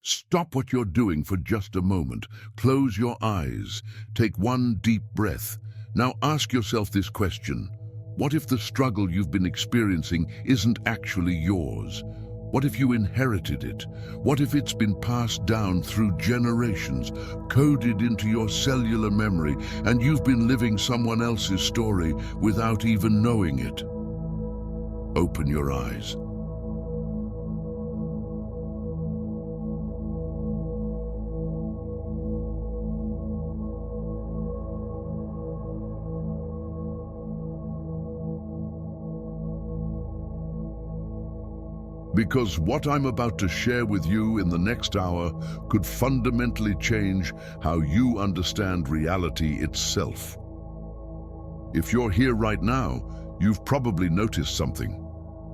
Stop what you're doing for just a moment. Close your eyes. Take one deep breath. Now ask yourself this question. What if the struggle you've been experiencing isn't actually yours? What if you inherited it? What if it's been passed down through generations, coded into your cellular memory, and you've been living someone else's story without even knowing it? Open your eyes. Because what I'm about to share with you in the next hour could fundamentally change how you understand reality itself. If you're here right now, you've probably noticed something.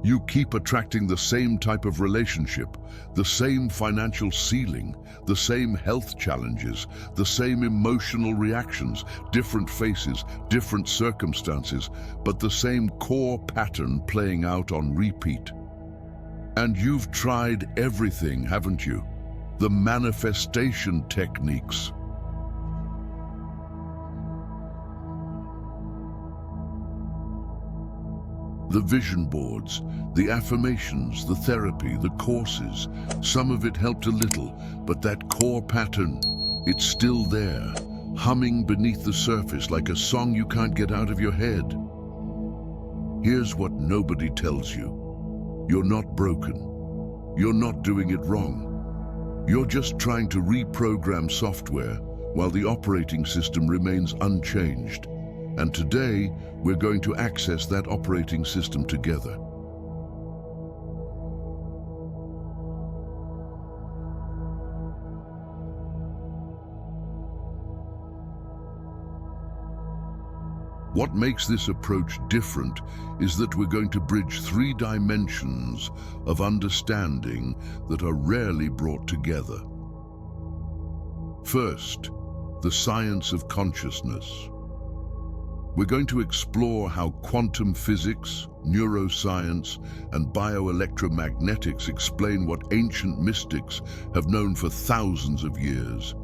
You keep attracting the same type of relationship, the same financial ceiling, the same health challenges, the same emotional reactions, different faces, different circumstances, but the same core pattern playing out on repeat. And you've tried everything, haven't you? The manifestation techniques. The vision boards, the affirmations, the therapy, the courses. Some of it helped a little, but that core pattern, it's still there, humming beneath the surface like a song you can't get out of your head. Here's what nobody tells you. You're not broken. You're not doing it wrong. You're just trying to reprogram software while the operating system remains unchanged. And today, we're going to access that operating system together. What makes this approach different is that we're going to bridge 3 dimensions of understanding that are rarely brought together. First, the science of consciousness. We're going to explore how quantum physics, neuroscience, and bioelectromagnetics explain what ancient mystics have known for thousands of years.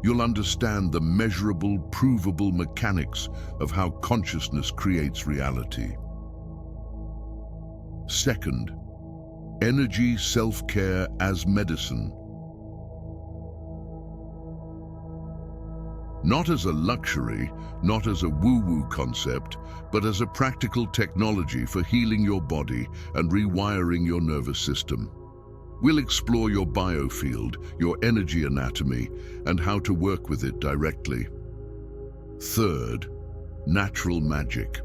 You'll understand the measurable, provable mechanics of how consciousness creates reality. Second, energy self-care as medicine. Not as a luxury, not as a woo-woo concept, but as a practical technology for healing your body and rewiring your nervous system. We'll explore your biofield, your energy anatomy, and how to work with it directly. Third, natural magic.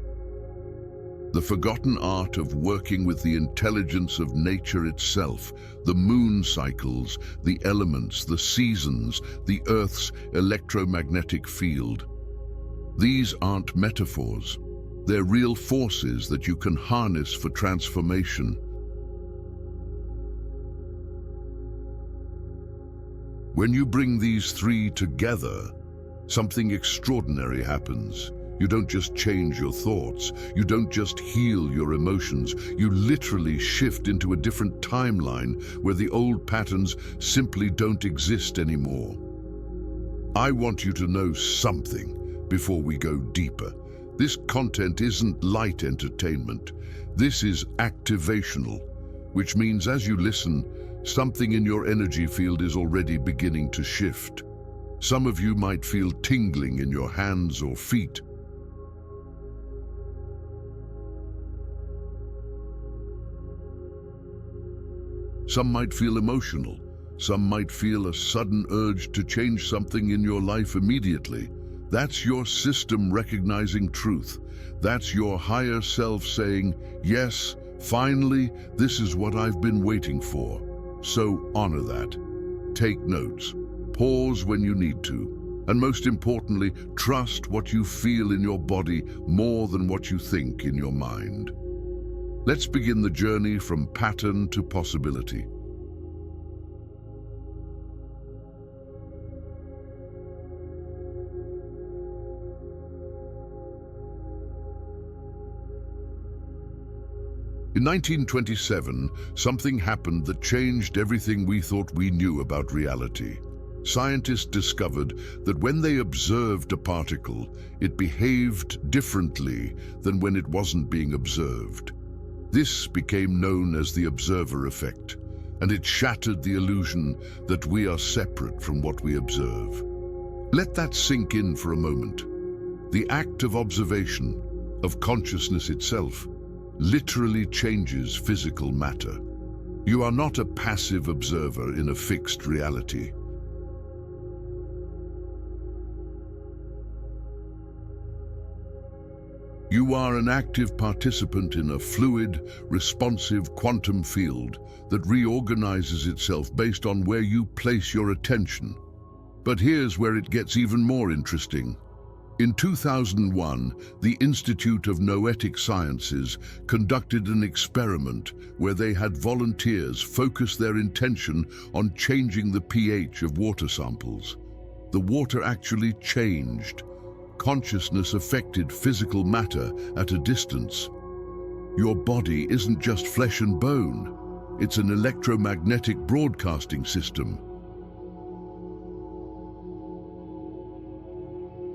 The forgotten art of working with the intelligence of nature itself, the moon cycles, the elements, the seasons, the Earth's electromagnetic field. These aren't metaphors. They're real forces that you can harness for transformation. When you bring these 3 together, something extraordinary happens. You don't just change your thoughts. You don't just heal your emotions. You literally shift into a different timeline where the old patterns simply don't exist anymore. I want you to know something before we go deeper. This content isn't light entertainment. This is activational, which means as you listen, something in your energy field is already beginning to shift. Some of you might feel tingling in your hands or feet. Some might feel emotional. Some might feel a sudden urge to change something in your life immediately. That's your system recognizing truth. That's your higher self saying, yes, finally, this is what I've been waiting for. So honor that. Take notes. Pause when you need to. And most importantly, trust what you feel in your body more than what you think in your mind. Let's begin the journey from pattern to possibility. In 1927, something happened that changed everything we thought we knew about reality. Scientists discovered that when they observed a particle, it behaved differently than when it wasn't being observed. This became known as the observer effect, and it shattered the illusion that we are separate from what we observe. Let that sink in for a moment. The act of observation, of consciousness itself, literally changes physical matter. You are not a passive observer in a fixed reality. You are an active participant in a fluid, responsive quantum field that reorganizes itself based on where you place your attention. But here's where it gets even more interesting. In 2001, the Institute of Noetic Sciences conducted an experiment where they had volunteers focus their intention on changing the pH of water samples. The water actually changed. Consciousness affected physical matter at a distance. Your body isn't just flesh and bone. It's an electromagnetic broadcasting system.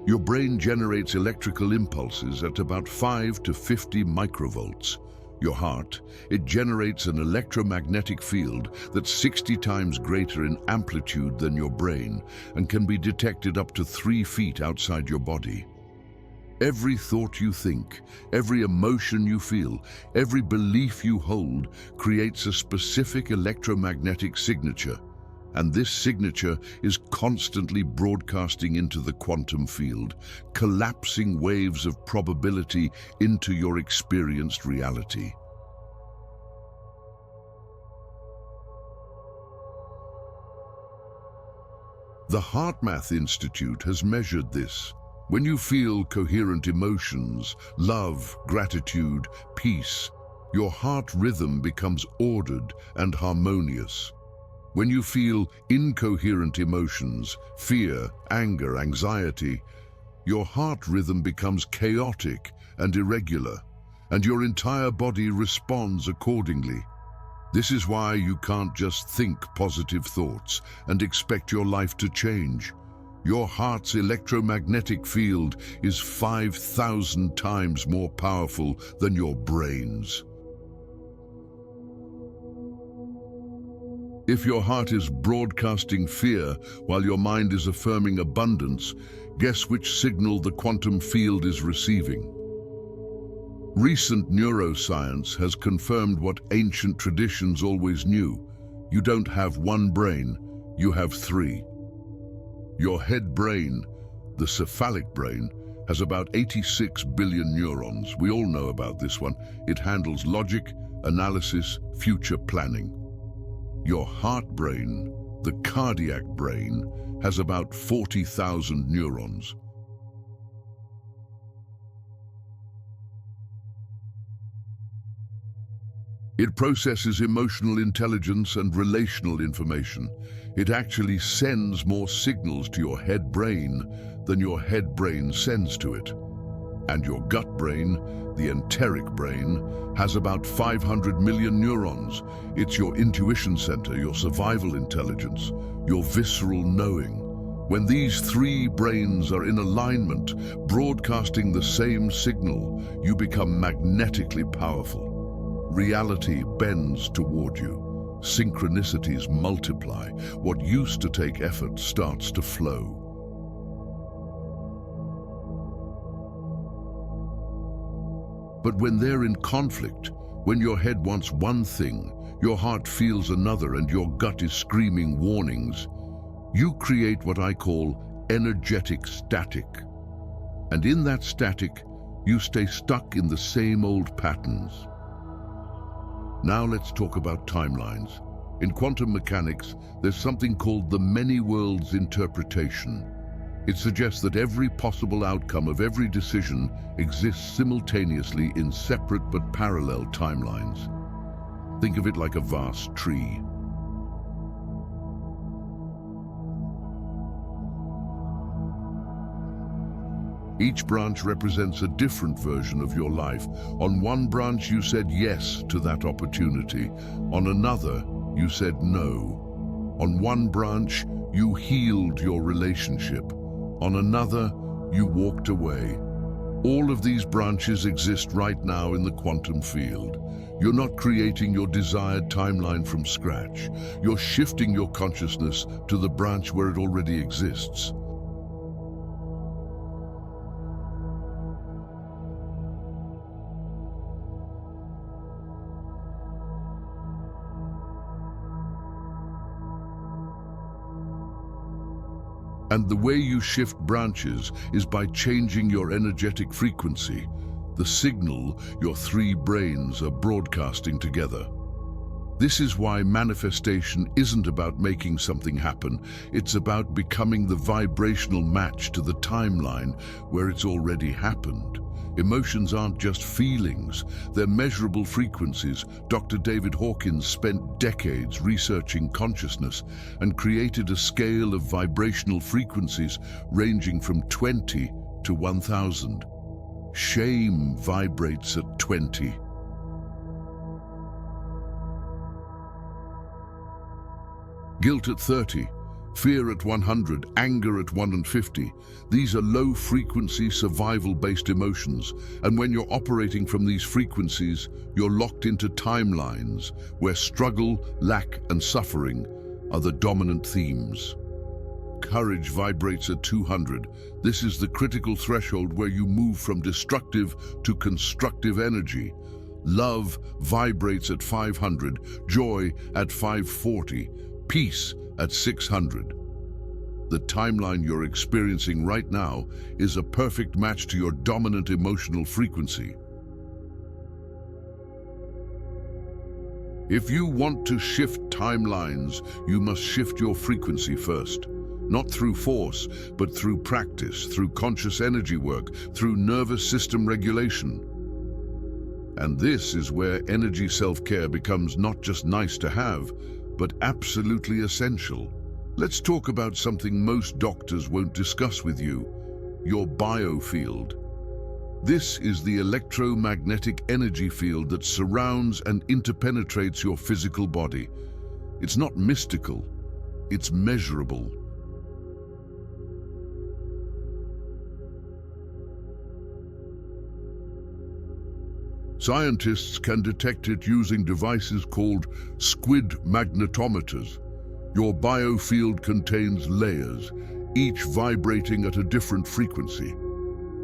Your brain generates electrical impulses at about 5 to 50 microvolts. Your heart, it generates an electromagnetic field that's 60 times greater in amplitude than your brain and can be detected up to 3 feet outside your body. Every thought you think, every emotion you feel, every belief you hold creates a specific electromagnetic signature. And this signature is constantly broadcasting into the quantum field, collapsing waves of probability into your experienced reality. The HeartMath Institute has measured this. When you feel coherent emotions, love, gratitude, peace, your heart rhythm becomes ordered and harmonious. When you feel incoherent emotions, fear, anger, anxiety, your heart rhythm becomes chaotic and irregular, and your entire body responds accordingly. This is why you can't just think positive thoughts and expect your life to change. Your heart's electromagnetic field is 5,000 times more powerful than your brain's. If your heart is broadcasting fear while your mind is affirming abundance, guess which signal the quantum field is receiving? Recent neuroscience has confirmed what ancient traditions always knew. You don't have one brain, you have 3. Your head brain, the cephalic brain, has about 86 billion neurons. We all know about this one. It handles logic, analysis, future planning. Your heart brain, the cardiac brain, has about 40,000 neurons. It processes emotional intelligence and relational information. It actually sends more signals to your head brain than your head brain sends to it. And your gut brain, the enteric brain, has about 500 million neurons. It's your intuition center, your survival intelligence, your visceral knowing. When these 3 brains are in alignment, broadcasting the same signal, you become magnetically powerful. Reality bends toward you. Synchronicities multiply. What used to take effort starts to flow. But when they're in conflict, when your head wants one thing, your heart feels another, and your gut is screaming warnings, you create what I call energetic static. And in that static, you stay stuck in the same old patterns. Now let's talk about timelines. In quantum mechanics, there's something called the many worlds interpretation. It suggests that every possible outcome of every decision exists simultaneously in separate but parallel timelines. Think of it like a vast tree. Each branch represents a different version of your life. On one branch, you said yes to that opportunity. On another, you said no. On one branch, you healed your relationship. On another, you walked away. All of these branches exist right now in the quantum field. You're not creating your desired timeline from scratch. You're shifting your consciousness to the branch where it already exists. And the way you shift branches is by changing your energetic frequency, the signal your three brains are broadcasting together. This is why manifestation isn't about making something happen. It's about becoming the vibrational match to the timeline where it's already happened. Emotions aren't just feelings, they're measurable frequencies. Dr. David Hawkins spent decades researching consciousness and created a scale of vibrational frequencies ranging from 20 to 1,000. Shame vibrates at 20. Guilt at 30. Fear at 100, anger at 150. These are low-frequency, survival-based emotions, and when you're operating from these frequencies, you're locked into timelines where struggle, lack, and suffering are the dominant themes. Courage vibrates at 200. This is the critical threshold where you move from destructive to constructive energy. Love vibrates at 500, joy at 540, peace at 600. The timeline you're experiencing right now is a perfect match to your dominant emotional frequency. If you want to shift timelines, you must shift your frequency first. Not through force, but through practice, through conscious energy work, through nervous system regulation. And this is where energy self-care becomes not just nice to have, but absolutely essential. Let's talk about something most doctors won't discuss with you, your biofield. This is the electromagnetic energy field that surrounds and interpenetrates your physical body. It's not mystical, it's measurable. Scientists can detect it using devices called squid magnetometers. Your biofield contains layers, each vibrating at a different frequency.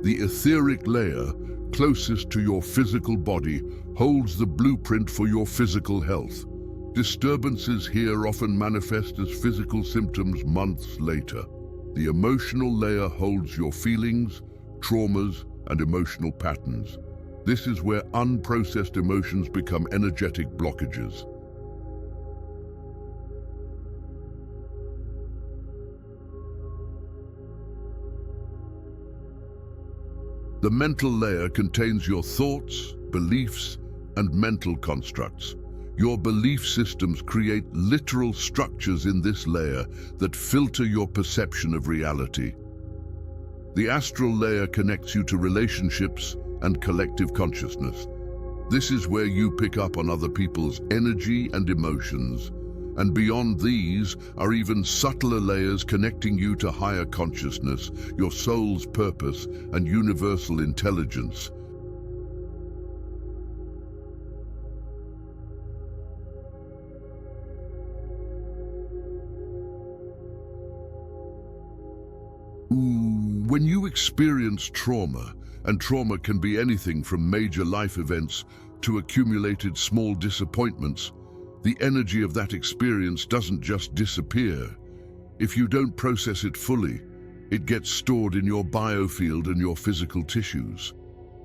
The etheric layer, closest to your physical body, holds the blueprint for your physical health. Disturbances here often manifest as physical symptoms months later. The emotional layer holds your feelings, traumas, and emotional patterns. This is where unprocessed emotions become energetic blockages. The mental layer contains your thoughts, beliefs, and mental constructs. Your belief systems create literal structures in this layer that filter your perception of reality. The astral layer connects you to relationships and collective consciousness. This is where you pick up on other people's energy and emotions. And beyond these are even subtler layers connecting you to higher consciousness, your soul's purpose, and universal intelligence. When you experience trauma, and trauma can be anything from major life events to accumulated small disappointments, the energy of that experience doesn't just disappear. If you don't process it fully, it gets stored in your biofield and your physical tissues.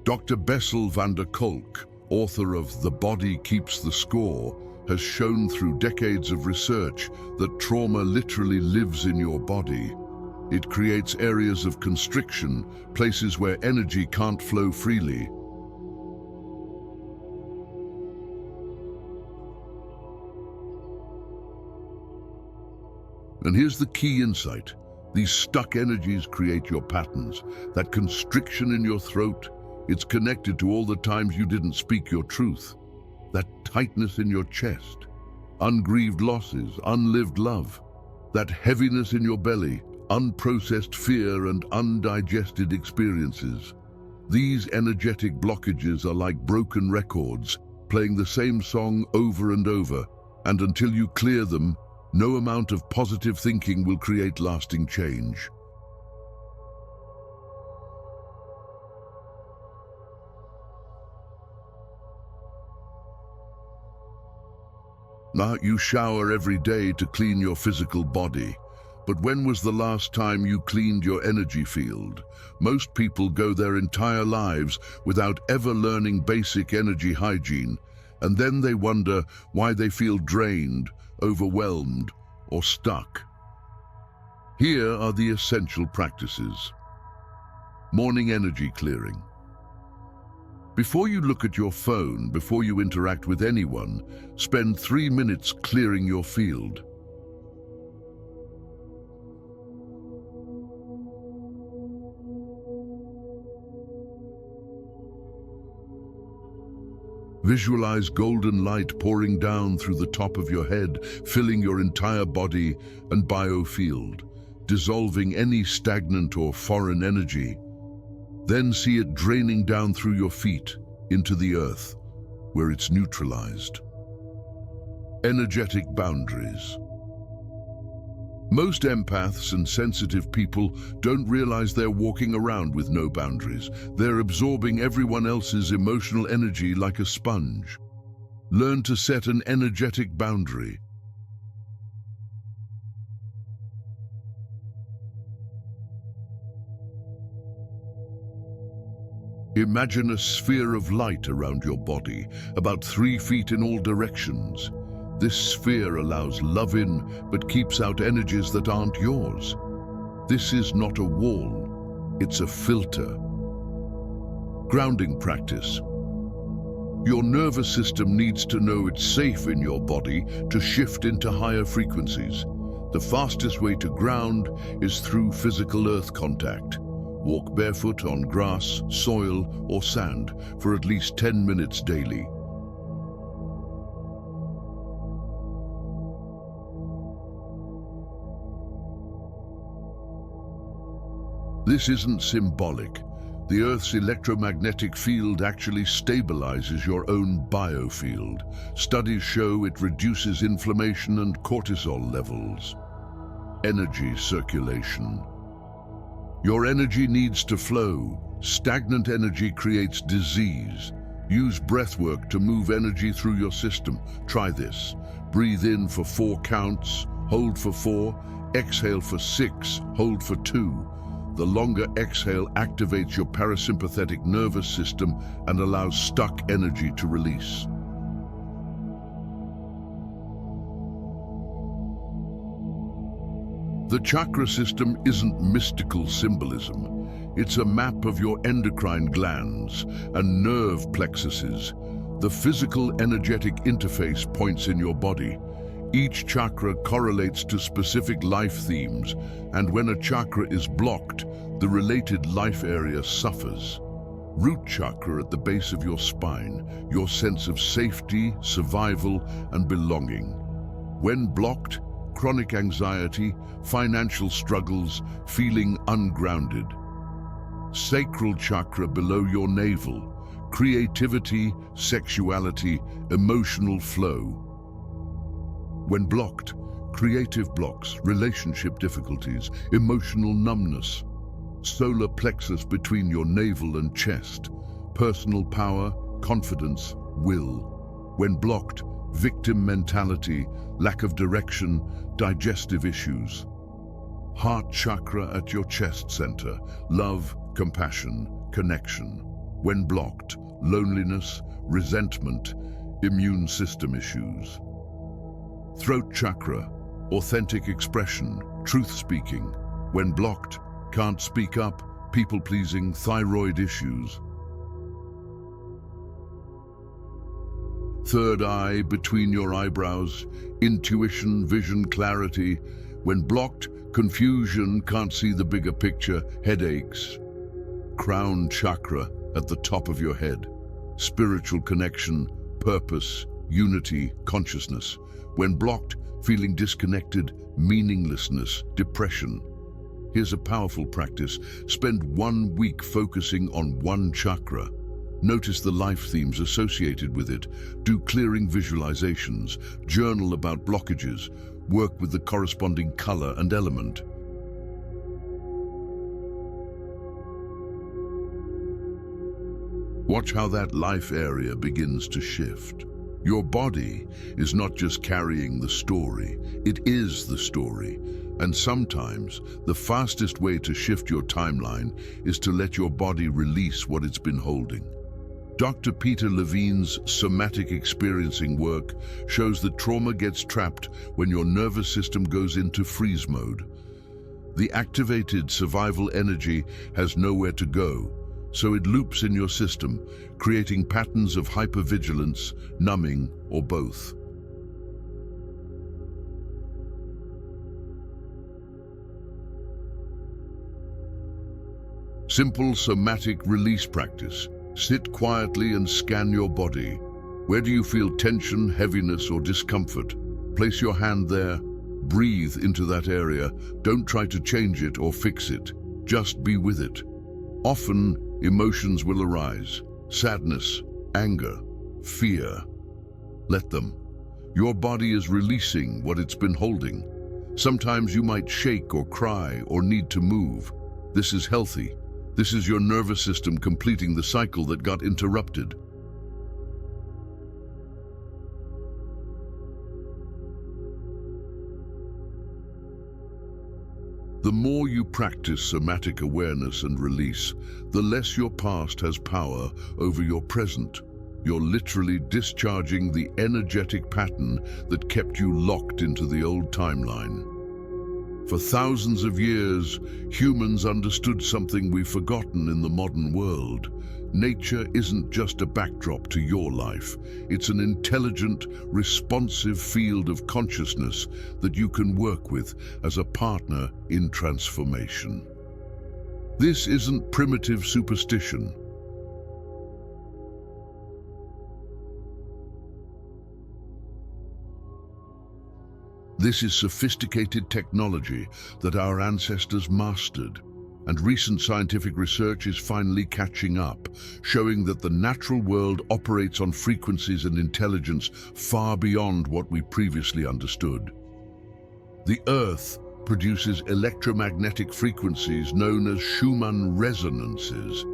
Dr. Bessel van der Kolk, author of The Body Keeps the Score, has shown through decades of research that trauma literally lives in your body. It creates areas of constriction, places where energy can't flow freely. And here's the key insight. These stuck energies create your patterns. That constriction in your throat, it's connected to all the times you didn't speak your truth. That tightness in your chest, ungrieved losses, unlived love. That heaviness in your belly, unprocessed fear and undigested experiences. These energetic blockages are like broken records, playing the same song over and over, and until you clear them, no amount of positive thinking will create lasting change. Now, you shower every day to clean your physical body. But when was the last time you cleaned your energy field? Most people go their entire lives without ever learning basic energy hygiene, and then they wonder why they feel drained, overwhelmed, or stuck. Here are the essential practices. Morning energy clearing. Before you look at your phone, before you interact with anyone, spend 3 minutes clearing your field. Visualize golden light pouring down through the top of your head, filling your entire body and biofield, dissolving any stagnant or foreign energy. Then see it draining down through your feet into the earth, where it's neutralized. Energetic boundaries. Most empaths and sensitive people don't realize they're walking around with no boundaries. They're absorbing everyone else's emotional energy like a sponge. Learn to set an energetic boundary. Imagine a sphere of light around your body, about 3 feet in all directions. This sphere allows love in, but keeps out energies that aren't yours. This is not a wall, it's a filter. Grounding practice. Your nervous system needs to know it's safe in your body to shift into higher frequencies. The fastest way to ground is through physical earth contact. Walk barefoot on grass, soil, or sand for at least 10 minutes daily. This isn't symbolic. The Earth's electromagnetic field actually stabilizes your own biofield. Studies show it reduces inflammation and cortisol levels. Energy circulation. Your energy needs to flow. Stagnant energy creates disease. Use breathwork to move energy through your system. Try this. Breathe in for 4 counts, hold for 4, exhale for 6, hold for 2. The longer exhale activates your parasympathetic nervous system and allows stuck energy to release. The chakra system isn't mystical symbolism. It's a map of your endocrine glands and nerve plexuses, the physical energetic interface points in your body. Each chakra correlates to specific life themes, and when a chakra is blocked, the related life area suffers. Root chakra at the base of your spine, your sense of safety, survival, and belonging. When blocked, chronic anxiety, financial struggles, feeling ungrounded. Sacral chakra below your navel, creativity, sexuality, emotional flow. When blocked, creative blocks, relationship difficulties, emotional numbness. Solar plexus between your navel and chest, personal power, confidence, will. When blocked, victim mentality, lack of direction, digestive issues. Heart chakra at your chest center, love, compassion, connection. When blocked, loneliness, resentment, immune system issues. Throat chakra, authentic expression, truth-speaking. When blocked, can't speak up, people-pleasing, thyroid issues. Third eye between your eyebrows, intuition, vision, clarity. When blocked, confusion, can't see the bigger picture, headaches. Crown chakra at the top of your head. Spiritual connection, purpose, unity, consciousness. When blocked, feeling disconnected, meaninglessness, depression. Here's a powerful practice. Spend 1 week focusing on one chakra. Notice the life themes associated with it. Do clearing visualizations, journal about blockages, work with the corresponding color and element. Watch how that life area begins to shift. Your body is not just carrying the story, it is the story. And sometimes, the fastest way to shift your timeline is to let your body release what it's been holding. Dr. Peter Levine's somatic experiencing work shows that trauma gets trapped when your nervous system goes into freeze mode. The activated survival energy has nowhere to go, so it loops in your system, creating patterns of hypervigilance, numbing, or both. Simple somatic release practice. Sit quietly and scan your body. Where do you feel tension, heaviness, or discomfort? Place your hand there. Breathe into that area. Don't try to change it or fix it. Just be with it. Often, emotions will arise. Sadness, anger, fear. Let them. Your body is releasing what it's been holding. Sometimes you might shake or cry or need to move. This is healthy. This is your nervous system completing the cycle that got interrupted. The more you practice somatic awareness and release, the less your past has power over your present. You're literally discharging the energetic pattern that kept you locked into the old timeline. For thousands of years, humans understood something we've forgotten in the modern world. Nature isn't just a backdrop to your life. It's an intelligent, responsive field of consciousness that you can work with as a partner in transformation. This isn't primitive superstition. This is sophisticated technology that our ancestors mastered, and recent scientific research is finally catching up, showing that the natural world operates on frequencies and intelligence far beyond what we previously understood. The Earth produces electromagnetic frequencies known as Schumann resonances,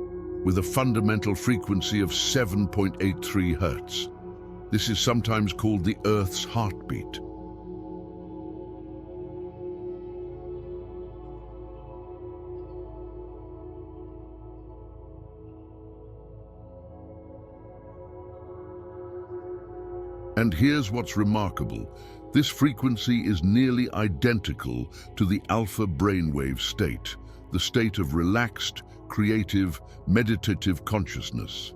with a fundamental frequency of 7.83 Hertz. This is sometimes called the Earth's heartbeat. And here's what's remarkable. This frequency is nearly identical to the alpha brainwave state, the state of relaxed, creative, meditative consciousness.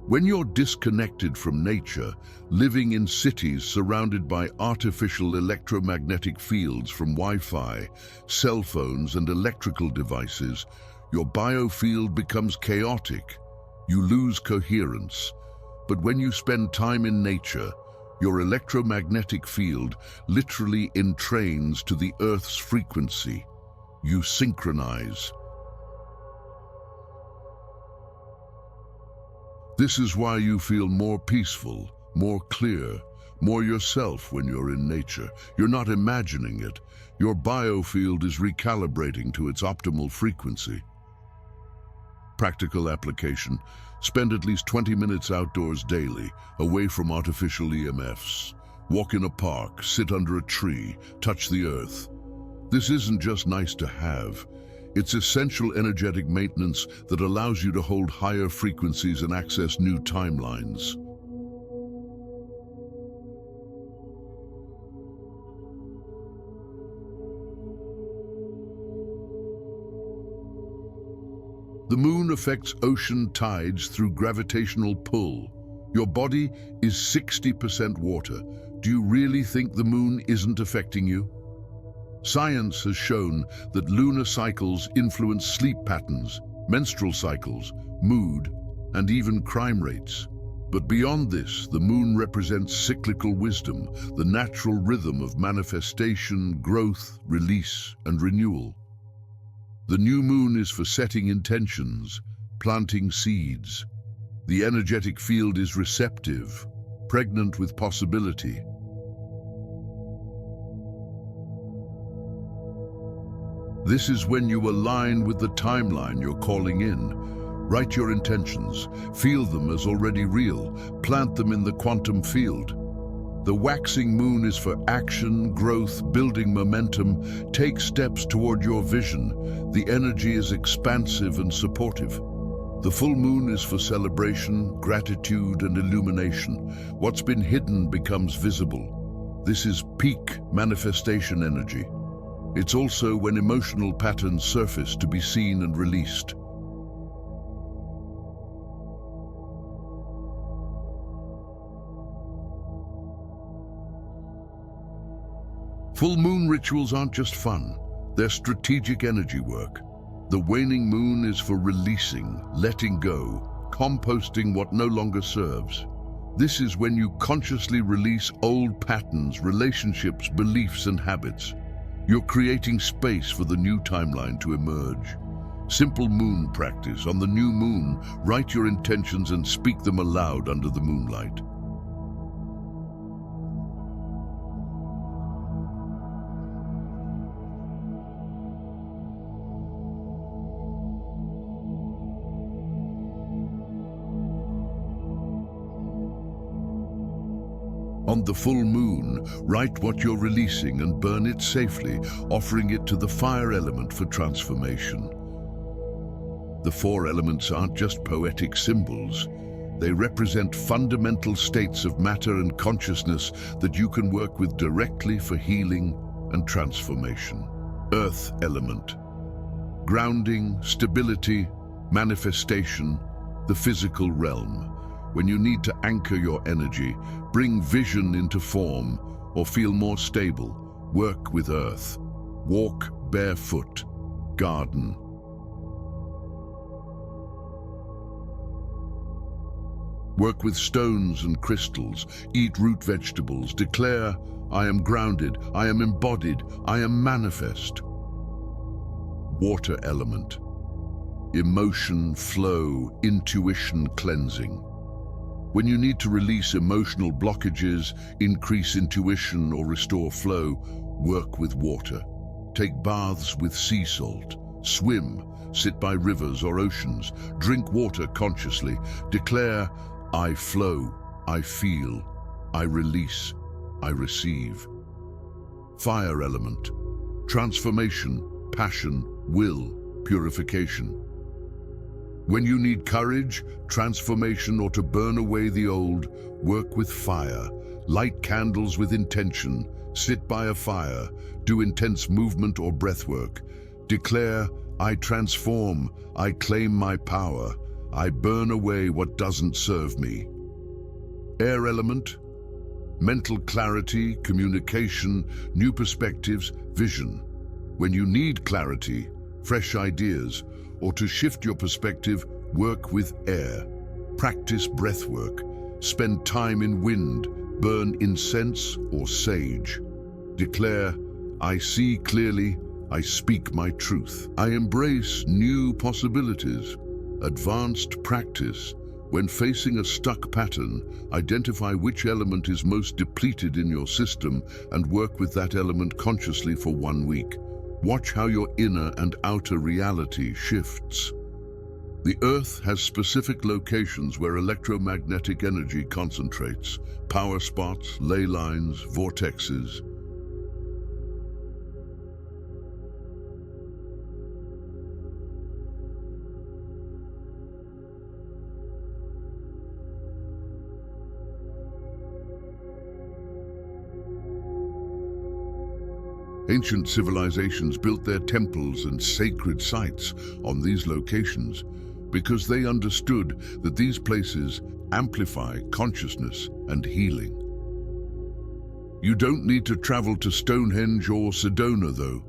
When you're disconnected from nature, living in cities surrounded by artificial electromagnetic fields from Wi-Fi, cell phones, and electrical devices, your biofield becomes chaotic. You lose coherence. But when you spend time in nature, your electromagnetic field literally entrains to the Earth's frequency. You synchronize. This is why you feel more peaceful, more clear, more yourself when you're in nature. You're not imagining it. Your biofield is recalibrating to its optimal frequency. Practical application. Spend at least 20 minutes outdoors daily, away from artificial EMFs. Walk in a park, sit under a tree, touch the earth. This isn't just nice to have. It's essential energetic maintenance that allows you to hold higher frequencies and access new timelines. The moon affects ocean tides through gravitational pull. Your body is 60% water. Do you really think the moon isn't affecting you? Science has shown that lunar cycles influence sleep patterns, menstrual cycles, mood, and even crime rates. But beyond this, the moon represents cyclical wisdom, the natural rhythm of manifestation, growth, release, and renewal. The new moon is for setting intentions, planting seeds. The energetic field is receptive, pregnant with possibility. This is when you align with the timeline you're calling in. Write your intentions, feel them as already real, plant them in the quantum field. The waxing moon is for action, growth, building momentum. Take steps toward your vision. The energy is expansive and supportive. The full moon is for celebration, gratitude, and illumination. What's been hidden becomes visible. This is peak manifestation energy. It's also when emotional patterns surface to be seen and released. Full moon rituals aren't just fun, they're strategic energy work. The waning moon is for releasing, letting go, composting what no longer serves. This is when you consciously release old patterns, relationships, beliefs, and habits. You're creating space for the new timeline to emerge. Simple moon practice. On the new moon, write your intentions and speak them aloud under the moonlight. On the full moon, write what you're releasing and burn it safely, offering it to the fire element for transformation. The four elements aren't just poetic symbols. They represent fundamental states of matter and consciousness that you can work with directly for healing and transformation. Earth element. Grounding, stability, manifestation, the physical realm. When you need to anchor your energy, bring vision into form, or feel more stable, work with earth. Walk barefoot, garden. Work with stones and crystals, eat root vegetables, declare, I am grounded, I am embodied, I am manifest. Water element. Emotion, flow, intuition, cleansing. When you need to release emotional blockages, increase intuition, or restore flow, work with water. Take baths with sea salt. Swim, sit by rivers or oceans. Drink water consciously. Declare, I flow, I feel, I release, I receive. Fire element. Transformation, passion, will, purification. When you need courage, transformation, or to burn away the old, work with fire. Light candles with intention. Sit by a fire. Do intense movement or breath work. Declare, I transform. I claim my power. I burn away what doesn't serve me. Air element. Mental clarity, communication, new perspectives, vision. When you need clarity, fresh ideas, or to shift your perspective, work with air. Practice breath work. Spend time in wind. Burn incense or sage. Declare, I see clearly. I speak my truth. I embrace new possibilities. Advanced practice. When facing a stuck pattern, identify which element is most depleted in your system and work with that element consciously for 1 week. Watch how your inner and outer reality shifts. The Earth has specific locations where electromagnetic energy concentrates, power spots, ley lines, vortexes. Ancient civilizations built their temples and sacred sites on these locations because they understood that these places amplify consciousness and healing. You don't need to travel to Stonehenge or Sedona, though.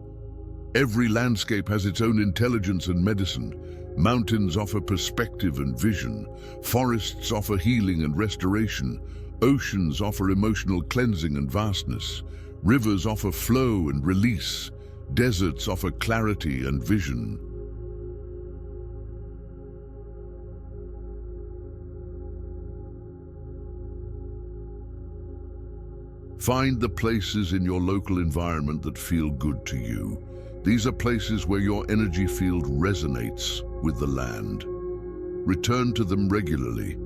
Every landscape has its own intelligence and medicine. Mountains offer perspective and vision. Forests offer healing and restoration. Oceans offer emotional cleansing and vastness. Rivers offer flow and release. Deserts offer clarity and vision. Find the places in your local environment that feel good to you. These are places where your energy field resonates with the land. Return to them regularly.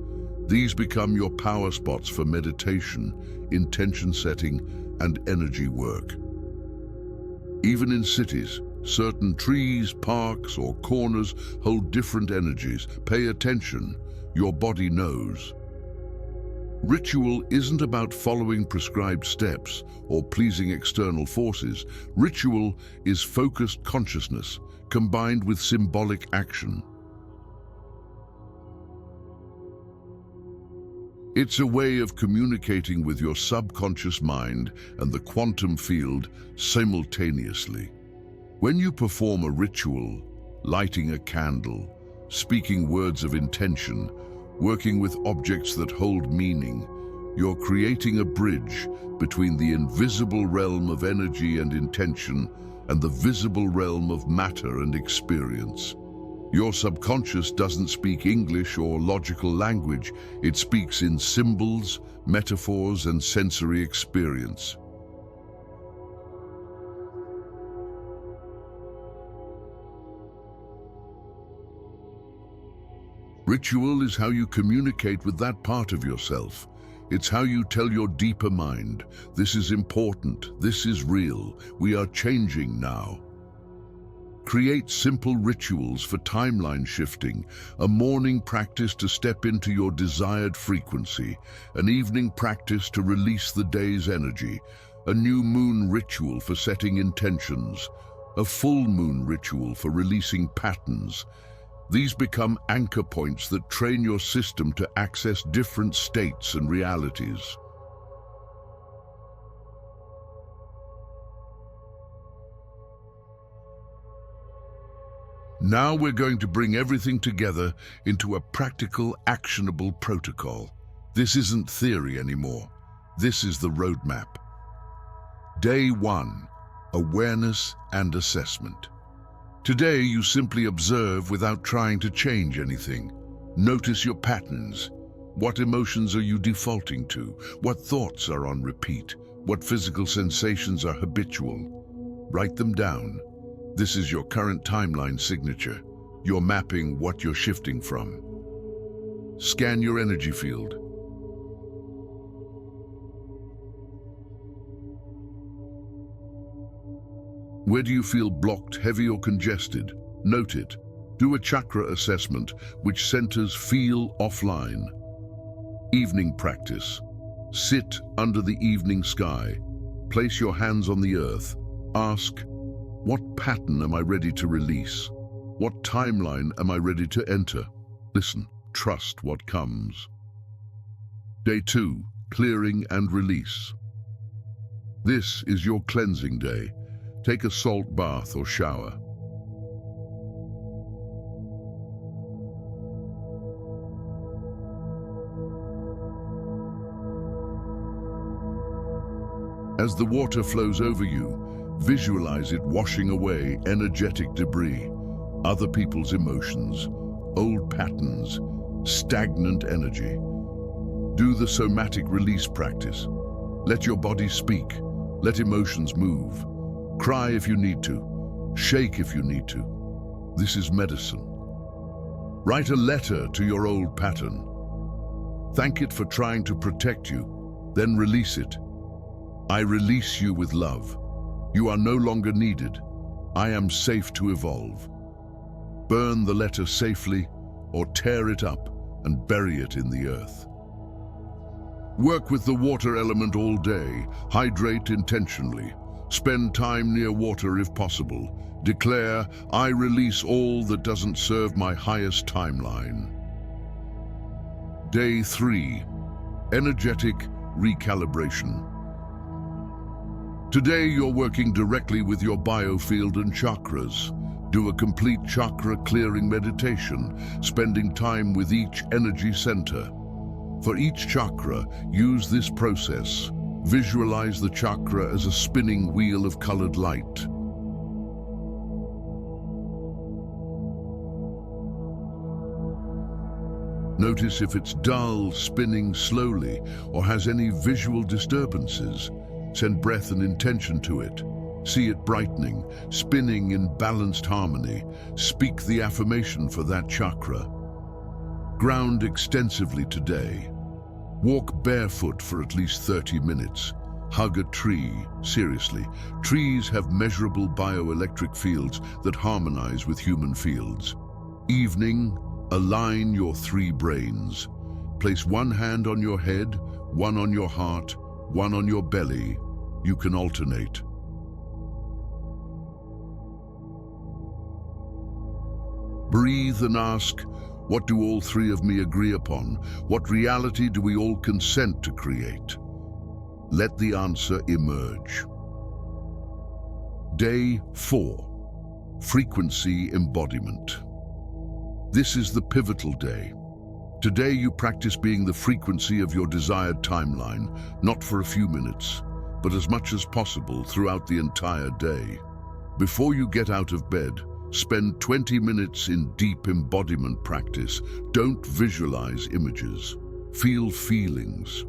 These become your power spots for meditation, intention setting, and energy work. Even in cities, certain trees, parks, or corners hold different energies. Pay attention. Your body knows. Ritual isn't about following prescribed steps or pleasing external forces. Ritual is focused consciousness combined with symbolic action. It's a way of communicating with your subconscious mind and the quantum field simultaneously. When you perform a ritual, lighting a candle, speaking words of intention, working with objects that hold meaning, you're creating a bridge between the invisible realm of energy and intention and the visible realm of matter and experience. Your subconscious doesn't speak English or logical language. It speaks in symbols, metaphors, and sensory experience. Ritual is how you communicate with that part of yourself. It's how you tell your deeper mind, this is important, this is real, we are changing now. Create simple rituals for timeline shifting, a morning practice to step into your desired frequency, an evening practice to release the day's energy, a new moon ritual for setting intentions, a full moon ritual for releasing patterns. These become anchor points that train your system to access different states and realities. Now we're going to bring everything together into a practical, actionable protocol. This isn't theory anymore. This is the roadmap. Day 1, awareness and assessment. Today, you simply observe without trying to change anything. Notice your patterns. What emotions are you defaulting to? What thoughts are on repeat? What physical sensations are habitual? Write them down. This is your current timeline signature. You're mapping what you're shifting from. Scan your energy field. Where do you feel blocked, heavy, or congested? Note it. Do a chakra assessment, which centers feel offline. Evening practice. Sit under the evening sky. Place your hands on the earth. Ask, what pattern am I ready to release? What timeline am I ready to enter? Listen, trust what comes. Day 2, clearing and release. This is your cleansing day. Take a salt bath or shower. As the water flows over you, visualize it washing away energetic debris, other people's emotions, old patterns, stagnant energy. Do the somatic release practice. Let your body speak. Let emotions move. Cry if you need to. Shake if you need to. This is medicine. Write a letter to your old pattern. Thank it for trying to protect you, then release it. I release you with love. You are no longer needed. I am safe to evolve. Burn the letter safely or tear it up and bury it in the earth. Work with the water element all day. Hydrate intentionally. Spend time near water if possible. Declare, I release all that doesn't serve my highest timeline. Day 3, energetic recalibration. Today, you're working directly with your biofield and chakras. Do a complete chakra clearing meditation, spending time with each energy center. For each chakra, use this process. Visualize the chakra as a spinning wheel of colored light. Notice if it's dull, spinning slowly, or has any visual disturbances. Send breath and intention to it. See it brightening, spinning in balanced harmony. Speak the affirmation for that chakra. Ground extensively today. Walk barefoot for at least 30 minutes. Hug a tree. Seriously, trees have measurable bioelectric fields that harmonize with human fields. Evening, align your three brains. Place one hand on your head, one on your heart, one on your belly. You can alternate. Breathe and ask, what do all three of me agree upon? What reality do we all consent to create? Let the answer emerge. Day 4. Frequency embodiment. This is the pivotal day. Today you practice being the frequency of your desired timeline, not for a few minutes, but as much as possible throughout the entire day. Before you get out of bed, spend 20 minutes in deep embodiment practice. Don't visualize images. Feel feelings.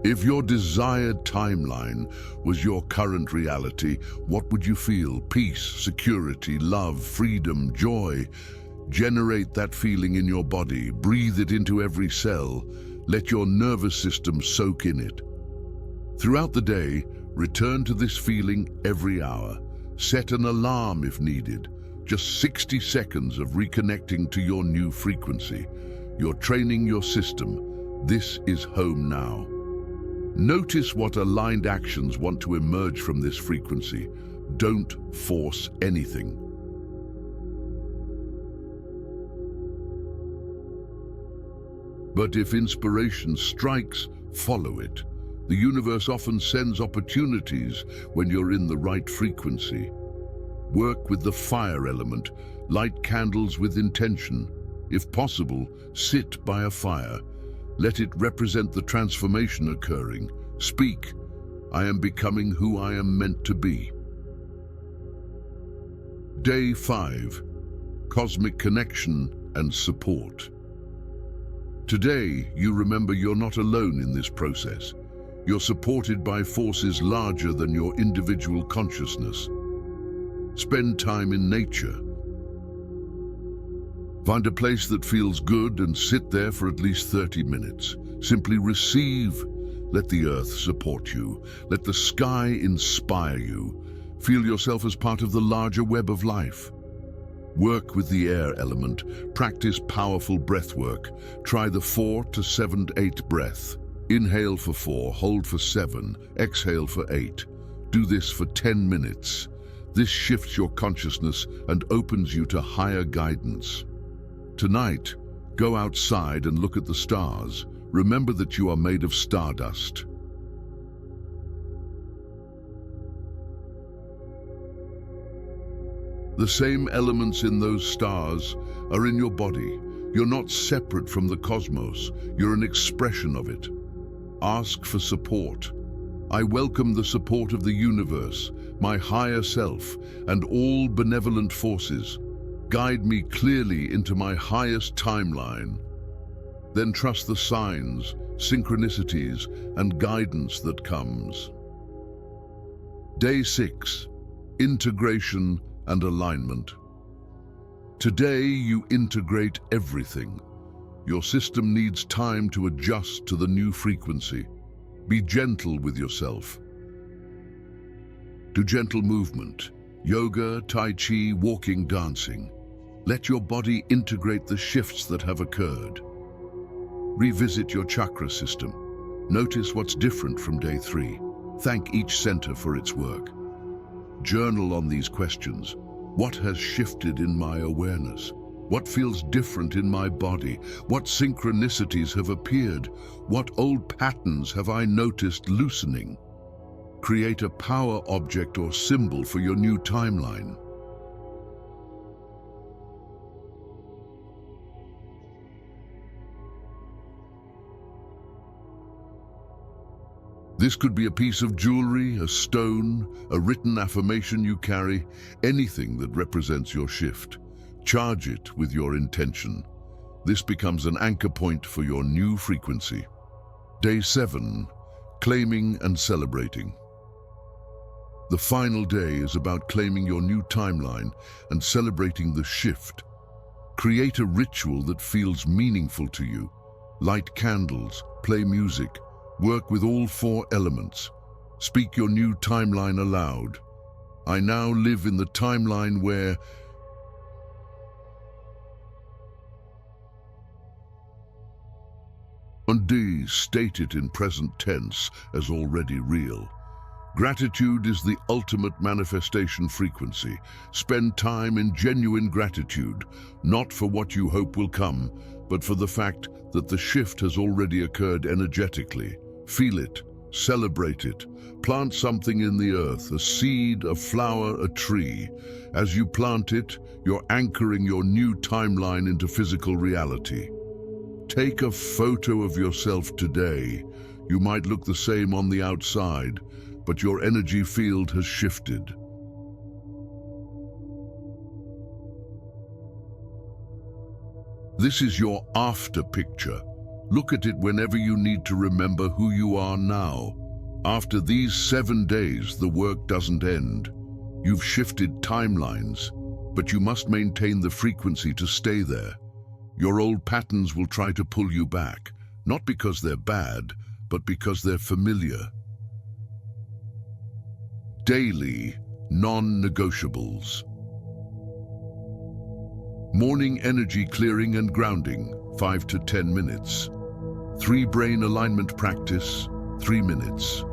If your desired timeline was your current reality, what would you feel? Peace, security, love, freedom, joy. Generate that feeling in your body. Breathe it into every cell. Let your nervous system soak in it. Throughout the day, return to this feeling every hour. Set an alarm if needed. Just 60 seconds of reconnecting to your new frequency. You're training your system. This is home now. Notice what aligned actions want to emerge from this frequency. Don't force anything. But if inspiration strikes, follow it. The universe often sends opportunities when you're in the right frequency. Work with the fire element. Light candles with intention. If possible, sit by a fire. Let it represent the transformation occurring. Speak, I am becoming who I am meant to be. Day 5. Cosmic connection and support. Today, you remember you're not alone in this process. You're supported by forces larger than your individual consciousness. Spend time in nature. Find a place that feels good and sit there for at least 30 minutes. Simply receive. Let the earth support you. Let the sky inspire you. Feel yourself as part of the larger web of life. Work with the air element. Practice powerful breath work. Try the 4 to 7 to 8 breath. Inhale for 4, hold for 7, exhale for 8. Do this for 10 minutes. This shifts your consciousness and opens you to higher guidance. Tonight, go outside and look at the stars. Remember that you are made of stardust. The same elements in those stars are in your body. You're not separate from the cosmos. You're an expression of it. Ask for support. I welcome the support of the universe, my higher self, and all benevolent forces. Guide me clearly into my highest timeline. Then trust the signs, synchronicities, and guidance that comes. Day 6. Integration and alignment. Today you integrate everything. Your system needs time to adjust to the new frequency. Be gentle with yourself. Do gentle movement, yoga, tai chi, walking, dancing. Let your body integrate the shifts that have occurred. Revisit your chakra system. Notice what's different from day 3. Thank each center for its work. Journal on these questions. What has shifted in my awareness? What feels different in my body? What synchronicities have appeared? What old patterns have I noticed loosening? Create a power object or symbol for your new timeline. This could be a piece of jewelry, a stone, a written affirmation you carry, anything that represents your shift. Charge it with your intention. This becomes an anchor point for your new frequency. Day 7, claiming and celebrating. The final day is about claiming your new timeline and celebrating the shift. Create a ritual that feels meaningful to you. Light candles, play music, work with all 4 elements. Speak your new timeline aloud. I now live in the timeline where on D, state it in present tense as already real. Gratitude is the ultimate manifestation frequency. Spend time in genuine gratitude, not for what you hope will come, but for the fact that the shift has already occurred energetically. Feel it, celebrate it, plant something in the earth, a seed, a flower, a tree. As you plant it, you're anchoring your new timeline into physical reality. Take a photo of yourself today. You might look the same on the outside, but your energy field has shifted. This is your after picture. Look at it whenever you need to remember who you are now. After these 7 days, the work doesn't end. You've shifted timelines, but you must maintain the frequency to stay there. Your old patterns will try to pull you back, not because they're bad, but because they're familiar. Daily non-negotiables. Morning energy clearing and grounding, 5 to 10 minutes. 3 brain alignment practice, 3 minutes.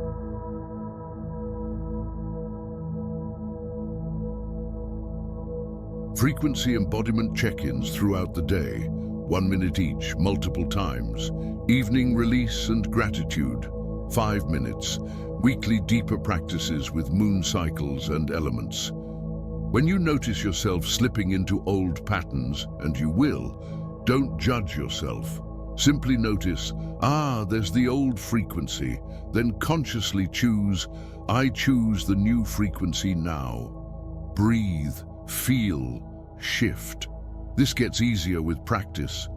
Frequency embodiment check-ins throughout the day, 1 minute each, multiple times. Evening release and gratitude, 5 minutes. Weekly deeper practices with moon cycles and elements. When you notice yourself slipping into old patterns, and you will, don't judge yourself. Simply notice, there's the old frequency. Then consciously choose, I choose the new frequency now. Breathe, feel, shift. This gets easier with practice.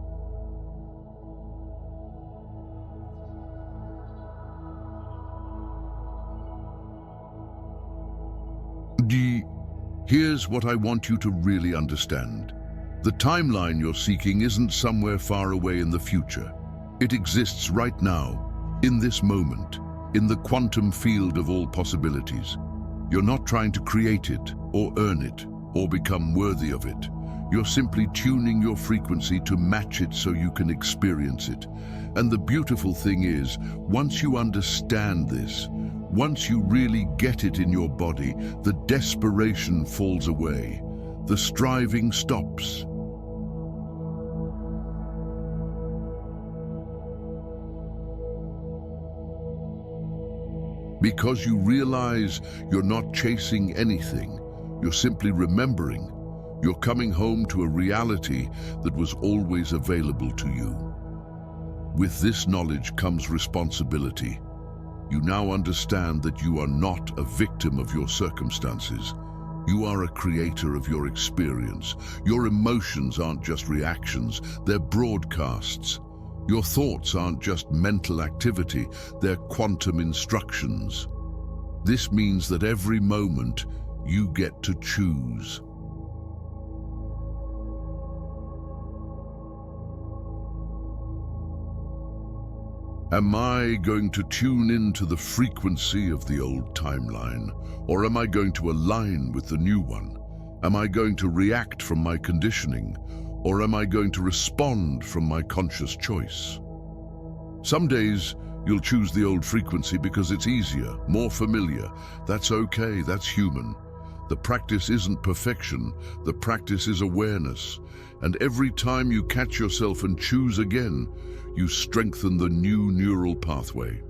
Here's what I want you to really understand. The timeline you're seeking isn't somewhere far away in the future. It exists right now, in this moment, in the quantum field of all possibilities. You're not trying to create it, or earn it, or become worthy of it. You're simply tuning your frequency to match it so you can experience it. And the beautiful thing is, once you understand this, once you really get it in your body, the desperation falls away. The striving stops. Because you realize you're not chasing anything, you're simply remembering. You're coming home to a reality that was always available to you. With this knowledge comes responsibility. You now understand that you are not a victim of your circumstances. You are a creator of your experience. Your emotions aren't just reactions, they're broadcasts. Your thoughts aren't just mental activity, they're quantum instructions. This means that every moment you get to choose. Am I going to tune into the frequency of the old timeline, or am I going to align with the new one? Am I going to react from my conditioning, or am I going to respond from my conscious choice? Some days you'll choose the old frequency because it's easier, more familiar. That's okay, that's human. The practice isn't perfection, the practice is awareness. And every time you catch yourself and choose again, you strengthen the new neural pathway.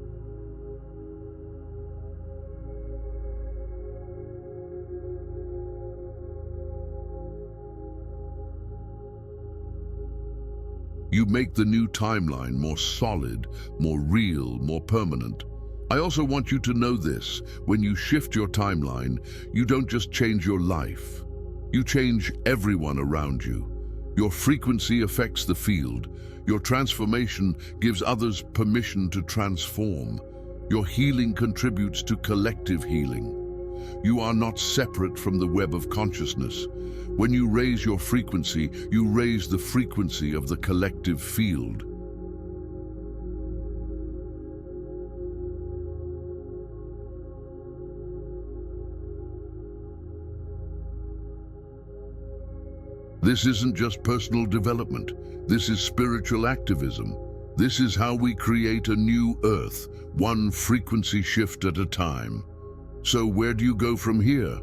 You make the new timeline more solid, more real, more permanent. I also want you to know this: when you shift your timeline, you don't just change your life. You change everyone around you. Your frequency affects the field. Your transformation gives others permission to transform. Your healing contributes to collective healing. You are not separate from the web of consciousness. When you raise your frequency, you raise the frequency of the collective field. This isn't just personal development. This is spiritual activism. This is how we create a new earth, one frequency shift at a time. So where do you go from here?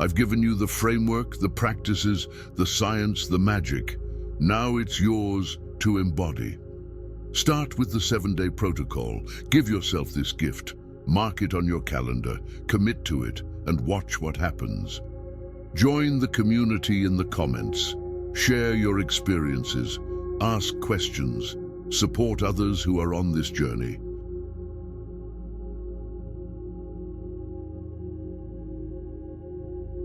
I've given you the framework, the practices, the science, the magic. Now it's yours to embody. Start with the 7-day protocol. Give yourself this gift. Mark it on your calendar, commit to it, and watch what happens. Join the community in the comments. Share your experiences. Ask questions. Support others who are on this journey.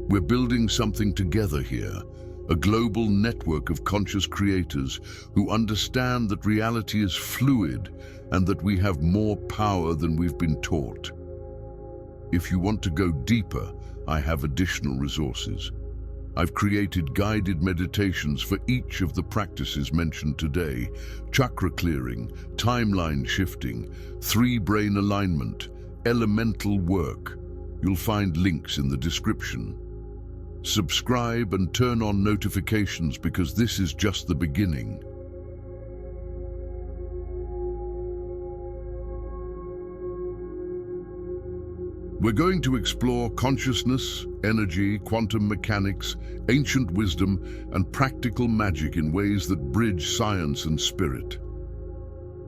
We're building something together here, a global network of conscious creators who understand that reality is fluid and that we have more power than we've been taught. If you want to go deeper, I have additional resources. I've created guided meditations for each of the practices mentioned today: chakra clearing, timeline shifting, 3-brain alignment, elemental work. You'll find links in the description. Subscribe and turn on notifications because this is just the beginning. We're going to explore consciousness, energy, quantum mechanics, ancient wisdom, and practical magic in ways that bridge science and spirit.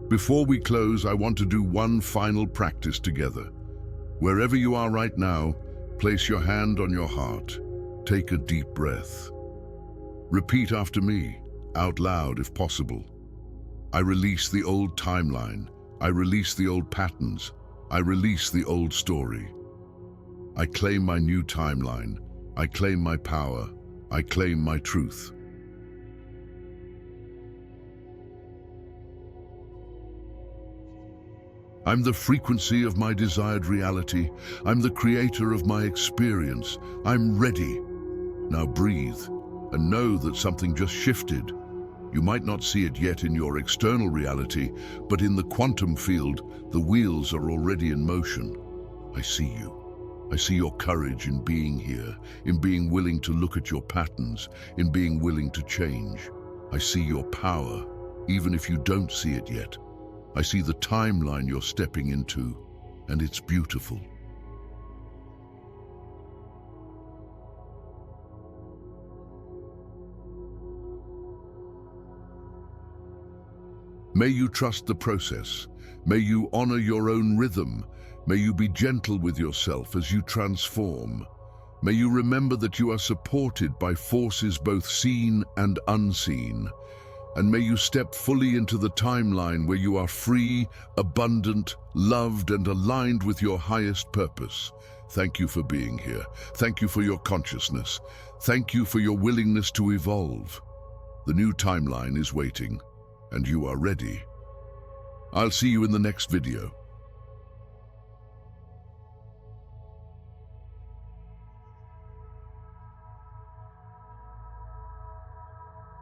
Before we close, I want to do one final practice together. Wherever you are right now, place your hand on your heart. Take a deep breath. Repeat after me, out loud if possible. I release the old timeline. I release the old patterns. I release the old story. I claim my new timeline. I claim my power. I claim my truth. I'm the frequency of my desired reality. I'm the creator of my experience. I'm ready. Now breathe and know that something just shifted. You might not see it yet in your external reality, but in the quantum field, the wheels are already in motion. I see you. I see your courage in being here, in being willing to look at your patterns, in being willing to change. I see your power, even if you don't see it yet. I see the timeline you're stepping into, and it's beautiful. May you trust the process. May you honor your own rhythm. May you be gentle with yourself as you transform. May you remember that you are supported by forces both seen and unseen. And may you step fully into the timeline where you are free, abundant, loved, and aligned with your highest purpose. Thank you for being here. Thank you for your consciousness. Thank you for your willingness to evolve. The new timeline is waiting, and you are ready. I'll see you in the next video.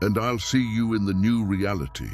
And I'll see you in the new reality.